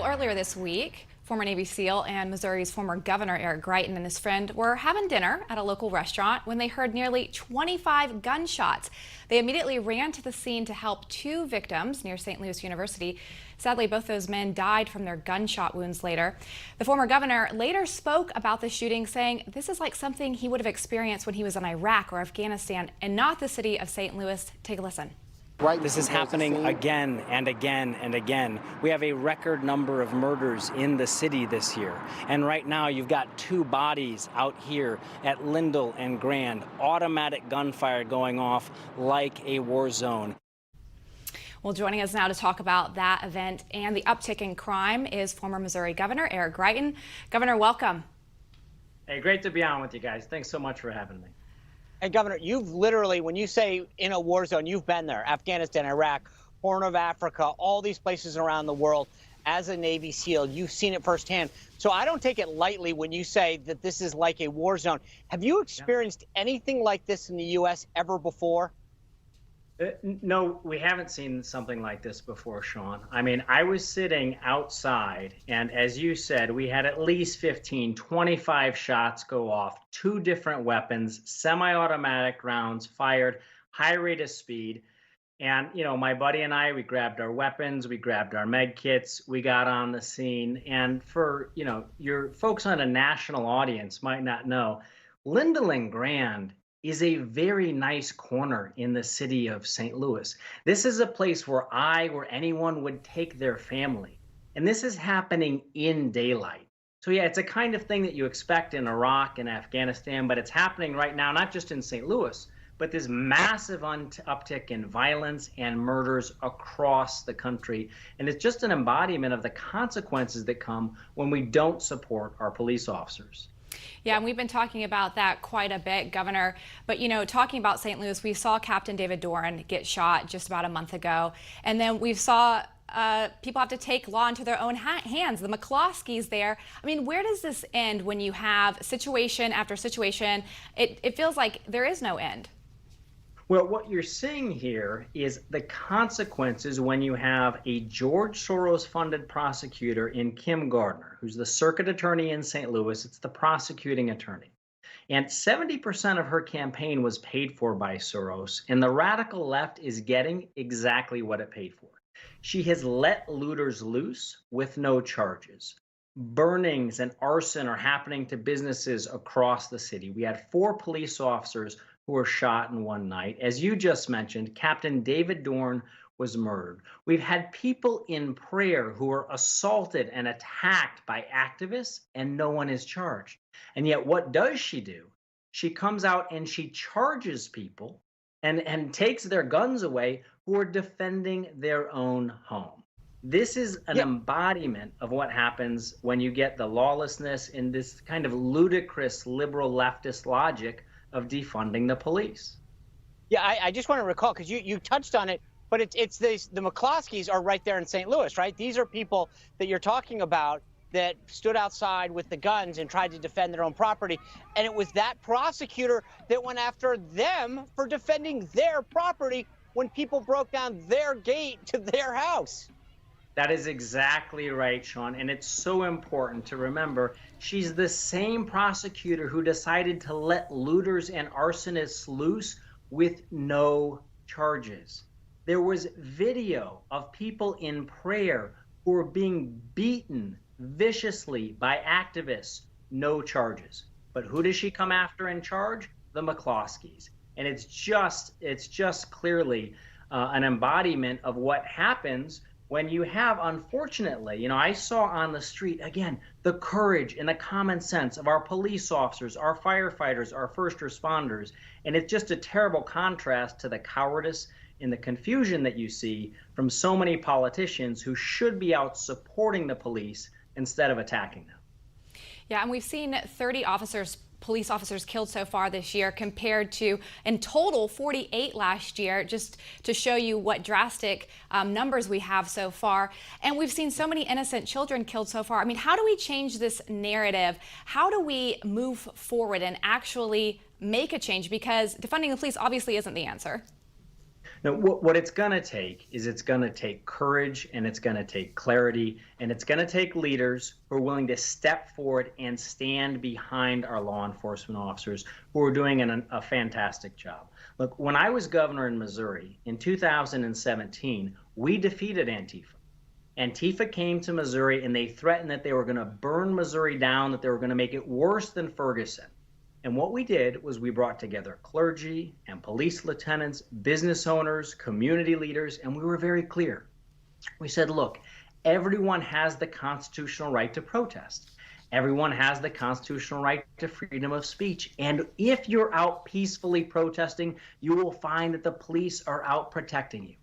Earlier this week, former Navy SEAL and Missouri's former governor Eric Greitens and his friend were having dinner at a local restaurant when they heard nearly 25 gunshots. They immediately ran to the scene to help two victims near St. Louis University. Sadly, both those men died from their gunshot wounds later. The former governor later spoke about the shooting, saying this is like something he would have experienced when he was in Iraq or Afghanistan and not the city of St. Louis. Take a listen. This is happening again and again and again. We have a record number of murders in the city this year. And right now you've got two bodies out here at Lindell and Grand, automatic gunfire going off like a war zone. Well, joining us now to talk about that event and the uptick in crime is former Missouri Governor Eric Greitens. Governor, welcome. Hey, great to be on with you guys. Thanks so much for having me. And Governor, you've literally, when you say in a war zone, you've been there, Afghanistan, Iraq, Horn of Africa, all these places around the world. As a Navy SEAL, you've seen it firsthand. So I don't take it lightly when you say that this is like a war zone. Have you experienced anything like this in the U.S. ever before? No, we haven't seen something like this before, Sean. I mean, I was sitting outside, and as you said, we had at least 25 shots go off, two different weapons, semi-automatic rounds fired, high rate of speed. And, you know, my buddy and I, we grabbed our weapons, we grabbed our med kits, we got on the scene. And for, you know, your folks on a national audience might not know, Lindell and Grand is a very nice corner in the city of St. Louis. This is a place where anyone would take their family. And this is happening in daylight. So yeah, it's a kind of thing that you expect in Iraq and Afghanistan, but it's happening right now, not just in St. Louis, but this massive uptick in violence and murders across the country. And it's just an embodiment of the consequences that come when we don't support our police officers. Yeah, and we've been talking about that quite a bit, Governor. But, you know, talking about St. Louis, we saw Captain David Doran get shot just about a month ago. And then we saw people have to take law into their own hands. The McCloskeys there. I mean, where does this end when you have situation after situation? It feels like there is no end. Well, what you're seeing here is the consequences when you have a George Soros-funded prosecutor in Kim Gardner, who's the circuit attorney in St. Louis. It's the prosecuting attorney. And 70% of her campaign was paid for by Soros, and the radical left is getting exactly what it paid for. She has let looters loose with no charges. Burnings and arson are happening to businesses across the city. We had 4 police officers who were shot in one night. As you just mentioned, Captain David Doran was murdered. We've had people in prayer who were assaulted and attacked by activists, and no one is charged. And yet what does she do? She comes out and she charges people and takes their guns away who are defending their own home. This is an embodiment of what happens when you get the lawlessness in this kind of ludicrous liberal leftist logic of defunding the police. Yeah, I just want to recall, because you touched on it, but it's the McCloskeys are right there in St. Louis, right? These are people that you're talking about that stood outside with the guns and tried to defend their own property. And it was that prosecutor that went after them for defending their property when people broke down their gate to their house. That is exactly right, Sean. And it's so important to remember she's the same prosecutor who decided to let looters and arsonists loose with no charges. There was video of people in prayer who were being beaten viciously by activists, no charges. But who does she come after and charge? The McCloskeys. And it's just clearly an embodiment of what happens when you have, unfortunately, you know, I saw on the street, again, the courage and the common sense of our police officers, our firefighters, our first responders. And it's just a terrible contrast to the cowardice and the confusion that you see from so many politicians who should be out supporting the police instead of attacking them. Yeah, and we've seen 30 police officers killed so far this year compared to, in total, 48 last year, just to show you what drastic numbers we have so far. And we've seen so many innocent children killed so far. I mean, how do we change this narrative? How do we move forward and actually make a change? Because defunding the police obviously isn't the answer. Now, what it's going to take is it's going to take courage, and it's going to take clarity, and it's going to take leaders who are willing to step forward and stand behind our law enforcement officers who are doing a fantastic job. Look, when I was governor in Missouri in 2017, we defeated Antifa. Antifa came to Missouri and they threatened that they were going to burn Missouri down, that they were going to make it worse than Ferguson. And what we did was we brought together clergy and police lieutenants, business owners, community leaders, and we were very clear. We said, look, everyone has the constitutional right to protest. Everyone has the constitutional right to freedom of speech. And if you're out peacefully protesting, you will find that the police are out protecting you.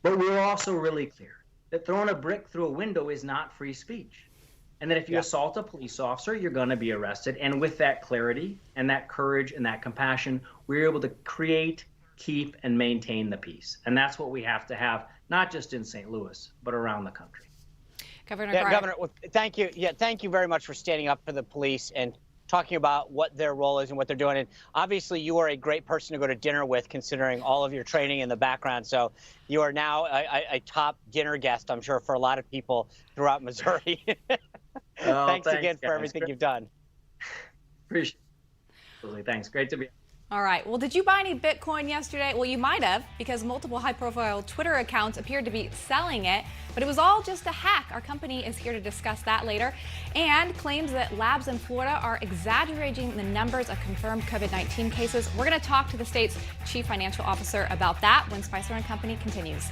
But we were also really clear that throwing a brick through a window is not free speech. And that if you assault a police officer, you're going to be arrested. And with that clarity and that courage and that compassion, we're able to create, keep, and maintain the peace. And that's what we have to have, not just in St. Louis, but around the country. Governor, well, thank you. Yeah, thank you very much for standing up for the police and talking about what their role is and what they're doing. And obviously, you are a great person to go to dinner with, considering all of your training in the background. So you are now a top dinner guest, I'm sure, for a lot of people throughout Missouri. Well, thanks again for everything you've done. Appreciate it. Absolutely. Thanks. Great to be. All right. Well, did you buy any Bitcoin yesterday? Well, you might have, because multiple high-profile Twitter accounts appeared to be selling it, but it was all just a hack. Our company is here to discuss that later, and claims that labs in Florida are exaggerating the numbers of confirmed COVID-19 cases. We're going to talk to the state's chief financial officer about that when Spicer and Company continues.